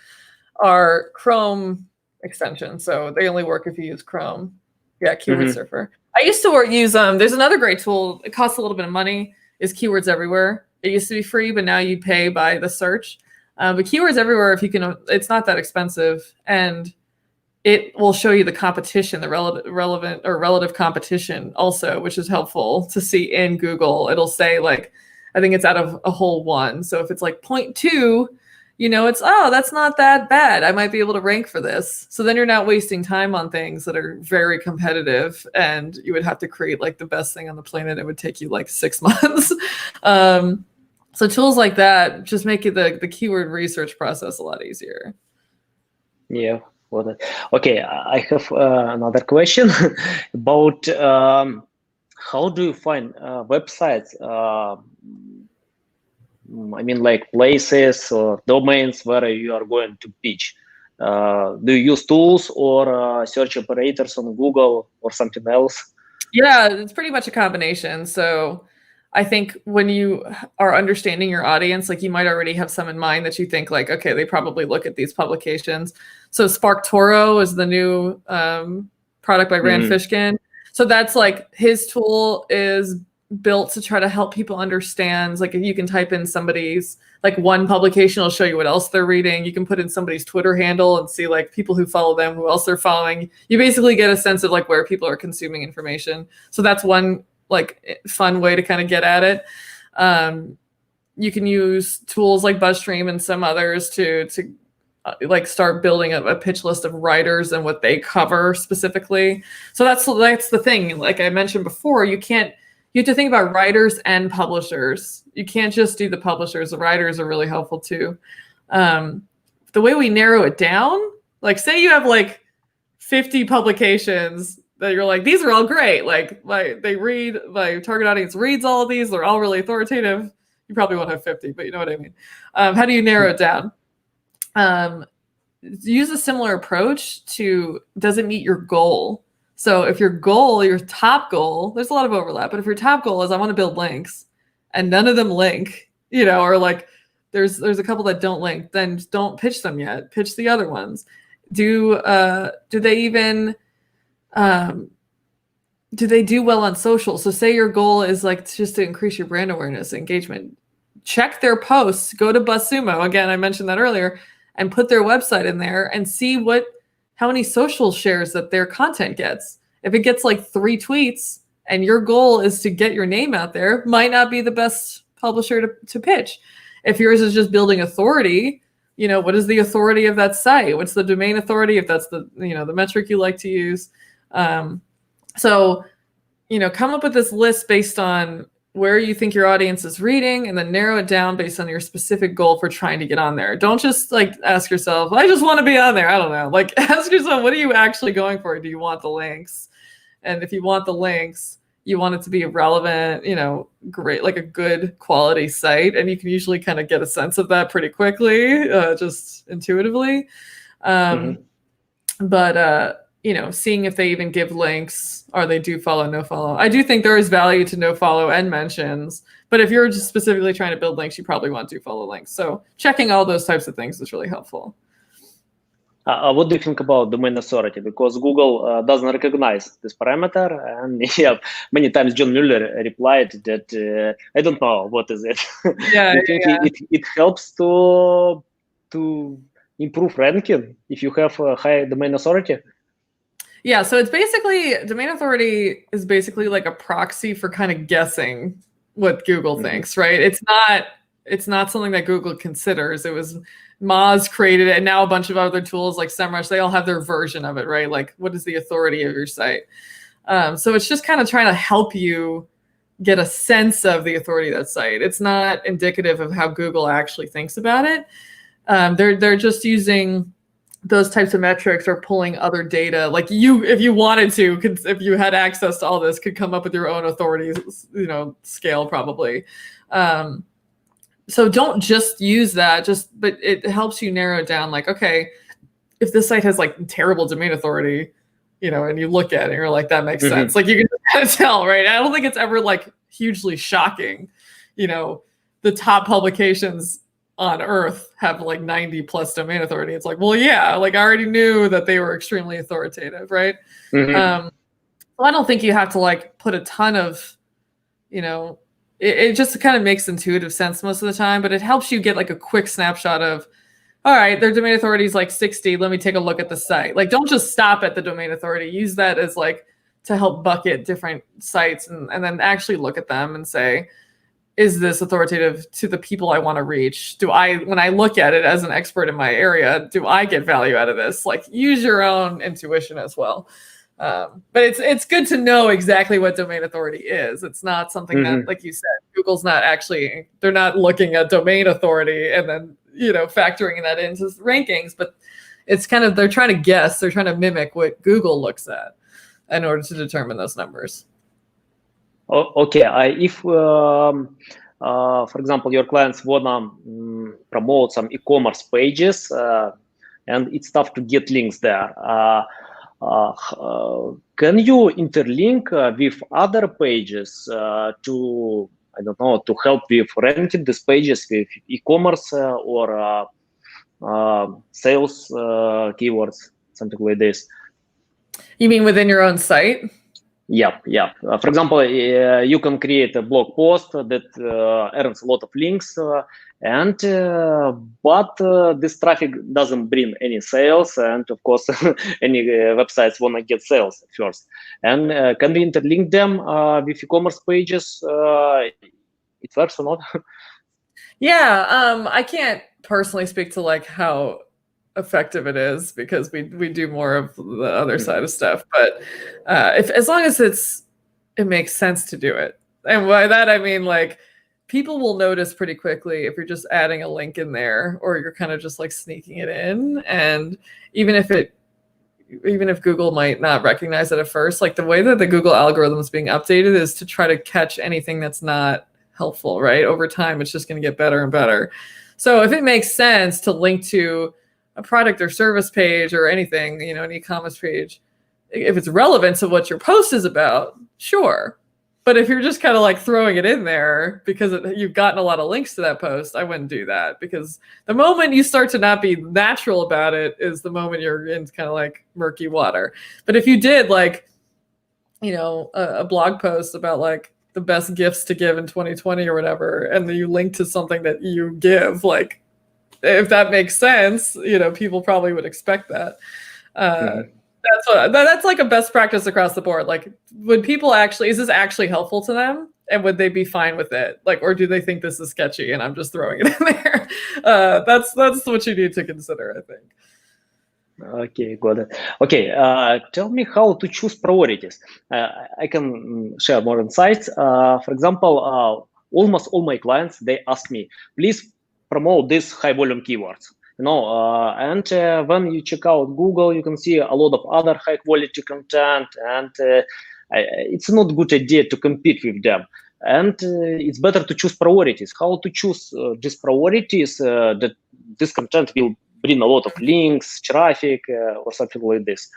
are Chrome extensions. So they only work if you use Chrome. Yeah, Keyword Surfer. I used to use, there's another great tool. It costs a little bit of money, is Keywords Everywhere. It used to be free, but now you pay by the search. But Keywords Everywhere, if you can, it's not that expensive. And it will show you the competition, the relevant or relative competition also, which is helpful to see in Google. It'll say like, I think it's out of a whole 1. So if it's like 0.2, it's, oh, that's not that bad. I might be able to rank for this. So then you're not wasting time on things that are very competitive, and you would have to create like the best thing on the planet. It would take you like 6 months. So tools like that just make the keyword research process a lot easier. Yeah. Okay, I have another question about how do you find websites? I mean, like places or domains where you are going to pitch. Do you use tools or search operators on Google or something else? Yeah, it's pretty much a combination. So I think when you are understanding your audience, like you might already have some in mind that you think like, okay, they probably look at these publications. So SparkToro is the new product by Rand Fishkin. So that's like his tool is built to try to help people understand. Like if you can type in somebody's like one publication, will show you what else they're reading. You can put in somebody's Twitter handle and see like people who follow them, who else they're following. You basically get a sense of like where people are consuming information. So that's one like fun way to kind of get at it. You can use tools like BuzzStream and some others to like start building a pitch list of writers and what they cover specifically. So that's the thing. Like I mentioned before, you have to think about writers and publishers. You can't just do the publishers. The writers are really helpful too. The way we narrow it down, like say you have like 50 publications that you're like, these are all great. Like they read, my target audience reads all of these. They're all really authoritative. You probably won't have 50, but you know what I mean. How do you narrow it down? Use a similar approach to, does it meet your goal? So if your top goal, there's a lot of overlap, but if your top goal is I want to build links and none of them link, or like there's a couple that don't link, then don't pitch them yet. Pitch the other ones. Do they do well on social? So say your goal is like just to increase your brand awareness, engagement. Check their posts, go to BuzzSumo. Again, I mentioned that earlier, and put their website in there and see how many social shares that their content gets. If it gets like 3 tweets and your goal is to get your name out there, might not be the best publisher to pitch. If yours is just building authority, what is the authority of that site? What's the domain authority? If that's the metric you like to use. So come up with this list based on where you think your audience is reading, and then narrow it down based on your specific goal for trying to get on there. Don't just like ask yourself, I just want to be on there. I don't know. Like ask yourself, what are you actually going for? Do you want the links? And if you want the links, you want it to be relevant, great, like a good quality site. And you can usually kind of get a sense of that pretty quickly, just intuitively. But seeing if they even give links, or they do follow, no follow. I do think there is value to no follow and mentions, but if you're just specifically trying to build links, you probably want to follow links. So checking all those types of things is really helpful. What do you think about domain authority? Because Google doesn't recognize this parameter, and many times John Mueller replied that I don't know what is it. Yeah, do you think it helps to improve ranking if you have a high domain authority? Yeah, so it's basically, domain authority is basically like a proxy for kind of guessing what Google thinks, right? It's not something that Google considers. It was Moz created it, and now a bunch of other tools like SEMrush, they all have their version of it, right? Like, what is the authority of your site? So it's just kind of trying to help you get a sense of the authority of that site. It's not indicative of how Google actually thinks about it. They're just using those types of metrics, or pulling other data. Like if you wanted to, if you had access to all this, could come up with your own authority, scale probably. So don't just use that, but it helps you narrow down like, okay, if this site has like terrible domain authority, and you look at it and you're like, that makes sense. Like you can kind of tell, right? I don't think it's ever like hugely shocking. The top publications on Earth have like 90 plus domain authority. It's like, well, yeah, like I already knew that they were extremely authoritative, right? Well, I don't think you have to like put a ton of, it just kind of makes intuitive sense most of the time, but it helps you get like a quick snapshot of, all right, their domain authority is like 60. Let me take a look at the site. Like, don't just stop at the domain authority. Use that as like to help bucket different sites and then actually look at them and say, is this authoritative to the people I want to reach? When I look at it as an expert in my area, do I get value out of this? Like, use your own intuition as well. But it's good to know exactly what domain authority is. It's not something that, like you said, Google's not actually, they're not looking at domain authority and then, factoring that into rankings, but it's kind of, they're trying to guess, they're trying to mimic what Google looks at in order to determine those numbers. Okay, if, for example, your clients wanna promote some e-commerce pages, and it's tough to get links there, can you interlink with other pages to, I don't know, to help with ranking these pages with e-commerce or sales keywords, something like this? You mean within your own site? Yep. For example, you can create a blog post that earns a lot of links, but this traffic doesn't bring any sales, and of course, any websites want to get sales first. And can we interlink them with e-commerce pages? It works or not? Yeah, I can't personally speak to like how effective it is because we do more of the other side of stuff, but as long as it makes sense to do it. And by that I mean like people will notice pretty quickly if you're just adding a link in there or you're kind of just like sneaking it in. And even if Google might not recognize it at first, like the way that the Google algorithm is being updated is to try to catch anything that's not helpful, right? Over time it's just going to get better and better. So if it makes sense to link to a product or service page or anything, an e-commerce page, if it's relevant to what your post is about, sure. But if you're just kind of like throwing it in there because you've gotten a lot of links to that post, I wouldn't do that, because the moment you start to not be natural about it is the moment you're in kind of like murky water. But if you did like, a blog post about like the best gifts to give in 2020 or whatever, and then you link to something that you give, like, if that makes sense, people probably would expect that. That's like a best practice across the board. Like, is this actually helpful to them? And would they be fine with it? Like, or do they think this is sketchy and I'm just throwing it in there? That's what you need to consider, I think. Okay, got it. Okay, tell me how to choose priorities. I can share more insights. For example, almost all my clients, they ask me, please promote these high volume keywords. And when you check out Google, you can see a lot of other high quality content, and it's not a good idea to compete with them. And it's better to choose priorities. How to choose these priorities that this content will bring a lot of links, traffic, or something like this.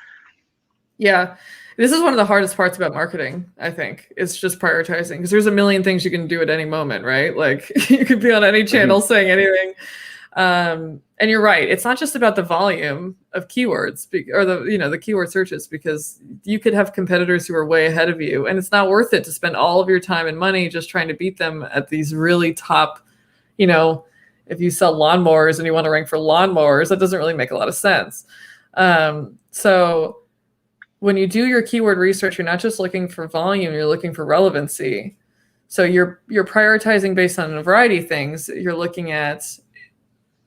Yeah, this is one of the hardest parts about marketing, I think. It's just prioritizing, because there's a million things you can do at any moment, right? Like you could be on any channel saying anything. And you're right. It's not just about the volume of keywords or the keyword searches, because you could have competitors who are way ahead of you, and it's not worth it to spend all of your time and money just trying to beat them at these really top, if you sell lawnmowers and you want to rank for lawnmowers, that doesn't really make a lot of sense. So when you do your keyword research, you're not just looking for volume, you're looking for relevancy. So you're prioritizing based on a variety of things. You're looking at,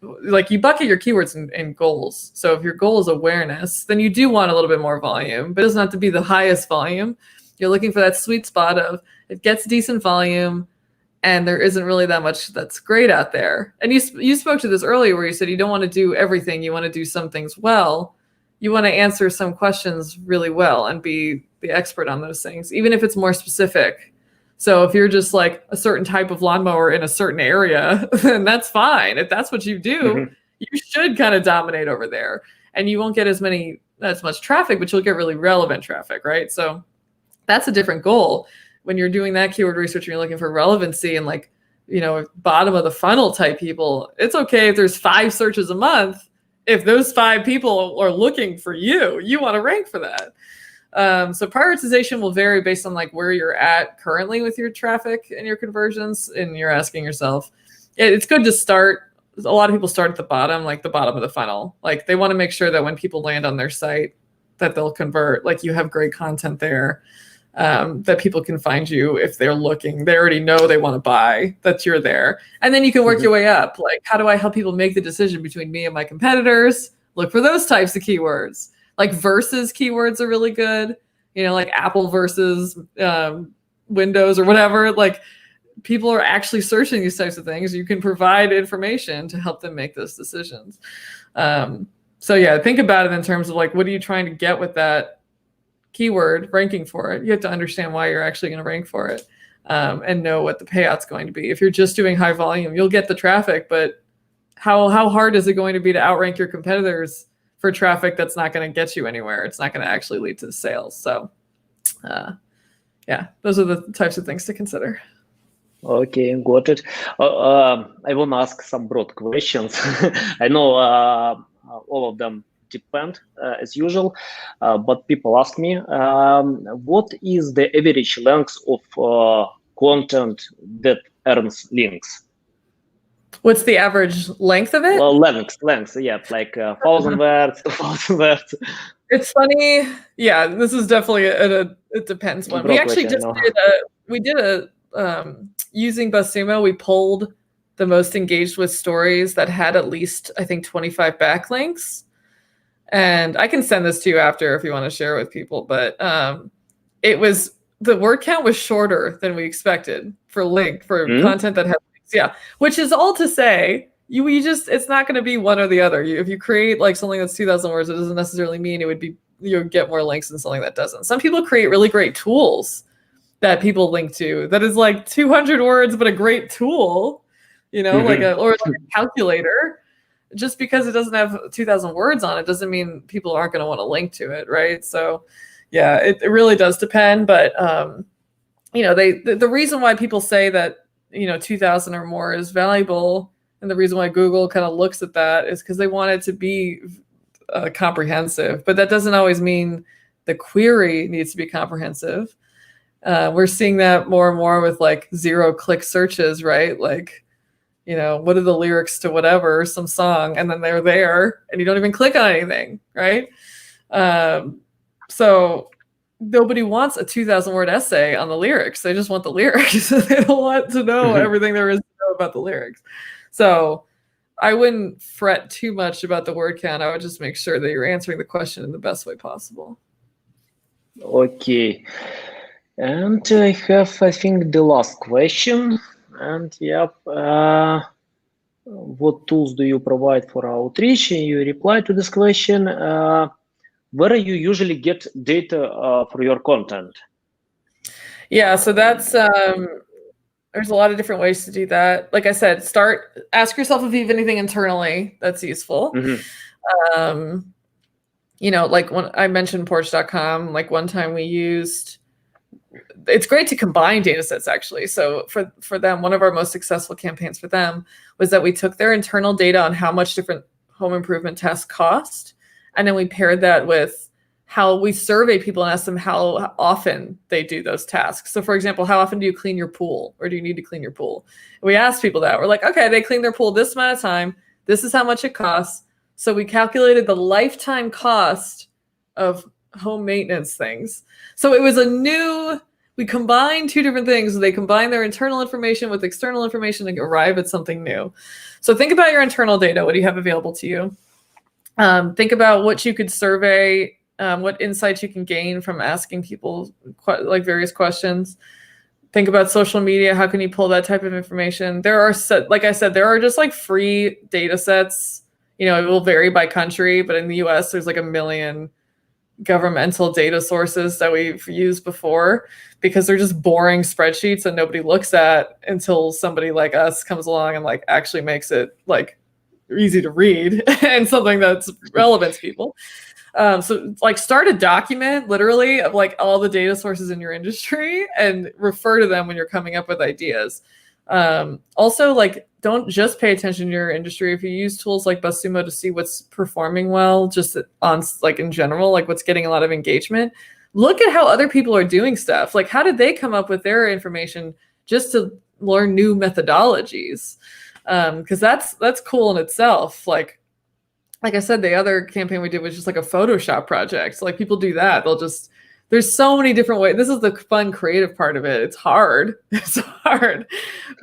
like, you bucket your keywords in goals. So if your goal is awareness, then you do want a little bit more volume, but it doesn't have to be the highest volume. You're looking for that sweet spot of it gets decent volume and there isn't really that much that's great out there. And you spoke to this earlier where you said you don't want to do everything. You want to do some things well. You want to answer some questions really well and be the expert on those things, even if it's more specific. So if you're just like a certain type of lawnmower in a certain area, then that's fine. If that's what you do, you should kind of dominate over there, and you won't get as much traffic, but you'll get really relevant traffic, right? So that's a different goal. When you're doing that keyword research and you're looking for relevancy and like, bottom of the funnel type people, it's okay if there's 5 searches a month. If those 5 people are looking for you, you want to rank for that. So prioritization will vary based on like where you're at currently with your traffic and your conversions. And you're asking yourself, it's good to start. A lot of people start at the bottom, like the bottom of the funnel. Like they want to make sure that when people land on their site that they'll convert, like you have great content there, that people can find you if they're looking. They already know they want to buy, that you're there. And then you can work your way up. Like, how do I help people make the decision between me and my competitors? Look for those types of keywords. Like versus keywords are really good. Like Apple versus Windows or whatever. Like people are actually searching these types of things. You can provide information to help them make those decisions. So yeah, think about it in terms of like, what are you trying to get with that keyword, ranking for it? You have to understand why you're actually going to rank for it, and know what the payout's going to be. If you're just doing high volume, you'll get the traffic, but how hard is it going to be to outrank your competitors for traffic that's not going to get you anywhere? It's not going to actually lead to sales. So yeah, those are the types of things to consider. Okay, got it. I want to ask some broad questions. I know all of them depend as usual, but people ask me, what is the average length of content that earns links? What's the average length of it? Well, length, yeah, like 1,000 words, 2,000 words. It's funny. Yeah, this is definitely it depends one. We actually just did a using BuzzSumo, we pulled the most engaged with stories that had at least, I think, 25 backlinks. And I can send this to you after if you want to share with people, but the word count was shorter than we expected for content that had links. Yeah, which is all to say, it's not going to be one or the other. If you create like something that's 2,000 words, it doesn't necessarily mean you'll get more links than something that doesn't. Some people create really great tools that people link to that is like 200 words, but a great tool, like a calculator. Just because it doesn't have 2,000 words on it doesn't mean people aren't going to want to link to it, right? So yeah, it really does depend. But the reason why people say that 2,000 or more is valuable, and the reason why Google kind of looks at that is because they want it to be comprehensive. But that doesn't always mean the query needs to be comprehensive. We're seeing that more and more with like 0-click searches, right? Like, what are the lyrics to whatever, some song, and then they're there and you don't even click on anything, right? So nobody wants a 2,000 word essay on the lyrics. They just want the lyrics. They don't want to know everything there is to know about the lyrics. So I wouldn't fret too much about the word count. I would just make sure that you're answering the question in the best way possible. Okay. And I have, I think, the last question. And yep, what tools do you provide for outreach? You reply to this question. Where do you usually get data for your content? Yeah, so that's there's a lot of different ways to do that. Like I said, ask yourself if you have anything internally that's useful. Like when I mentioned porch.com, like one time we used, it's great to combine data sets actually. So for them, one of our most successful campaigns for them was that we took their internal data on how much different home improvement tasks cost. And then we paired that with how we survey people and ask them how often they do those tasks. So for example, how often do you clean your pool, or do you need to clean your pool? And we asked people that. We're like, okay, they clean their pool this amount of time. This is how much it costs. So we calculated the lifetime cost of home maintenance things. So it was we combined two different things. They combined their internal information with external information to arrive at something new. So think about your internal data. What do you have available to you? Think about what you could survey, what insights you can gain from asking people like various questions. Think about social media. How can you pull that type of information? Like I said, there are just like free data sets. It will vary by country, but in the US, there's like 1 million governmental data sources that we've used before, because they're just boring spreadsheets that nobody looks at until somebody like us comes along and like actually makes it like easy to read and something that's relevant to people. So like start a document literally of like all the data sources in your industry and refer to them when you're coming up with ideas. Also, like, don't just pay attention to your industry. If you use tools like BuzzSumo to see what's performing well, just on like in general, like what's getting a lot of engagement, look at how other people are doing stuff. Like, how did they come up with their information just to learn new methodologies? Because that's cool in itself. Like I said, the other campaign we did was just like a Photoshop project. Like people do that. There's so many different ways. This is the fun, creative part of it. It's hard. It's hard.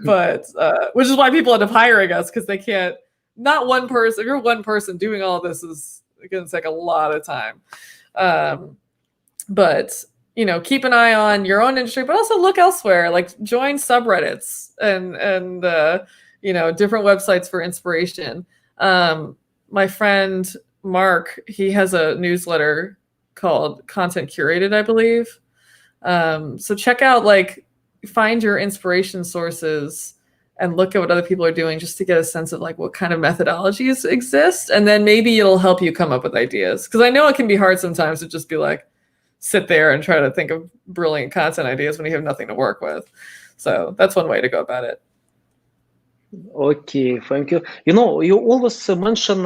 But which is why people end up hiring us, because they can't, not one person, if you're one person doing all of this is going to take a lot of time. But, you know, keep an eye on your own industry, but also look elsewhere, like join subreddits and you know, different websites for inspiration. My friend, Mark, he has a newsletter called Content Curated, I believe. So check out, like, find your inspiration sources and look at what other people are doing just to get a sense of like what kind of methodologies exist. And then maybe it'll help you come up with ideas. Because I know it can be hard sometimes to just be like, sit there and try to think of brilliant content ideas when you have nothing to work with. So that's one way to go about it. Okay, thank you. You know, you always mention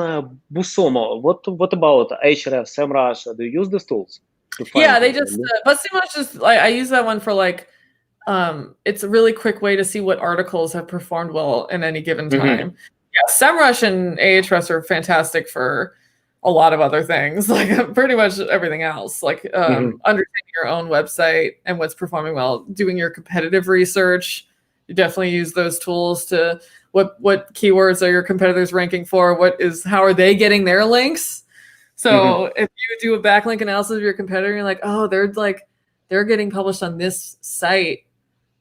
BuzzSumo. What about Ahrefs, SEMrush? Do you use these tools? Yeah, they just, BuzzSumo is just, I use that one for like, it's a really quick way to see what articles have performed well in any given time. Yeah, SEMrush and Ahrefs are fantastic for a lot of other things, like pretty much everything else, like understanding your own website and what's performing well, doing your competitive research. You definitely use those tools to what keywords are your competitors ranking for? How are they getting their links? So if you do a backlink analysis of your competitor, you're like, oh, they're getting published on this site.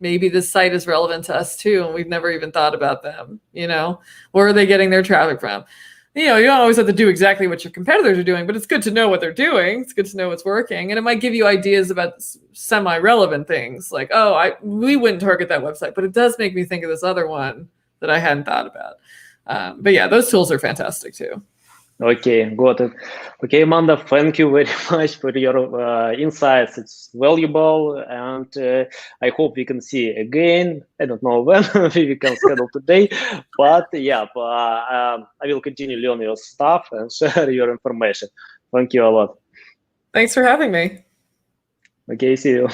Maybe this site is relevant to us too, and we've never even thought about them. You know, where are they getting their traffic from? You know, you don't always have to do exactly what your competitors are doing, but it's good to know what they're doing. It's good to know what's working. And it might give you ideas about semi-relevant things like, oh, we wouldn't target that website, but it does make me think of this other one that I hadn't thought about. But yeah, those tools are fantastic too. Okay, got it. Okay, Amanda, thank you very much for your insights. It's valuable, and I hope we can see again. I don't know when we can schedule today, but yeah, I will continue learn your stuff and share your information. Thank you a lot. Thanks for having me. Okay, see you.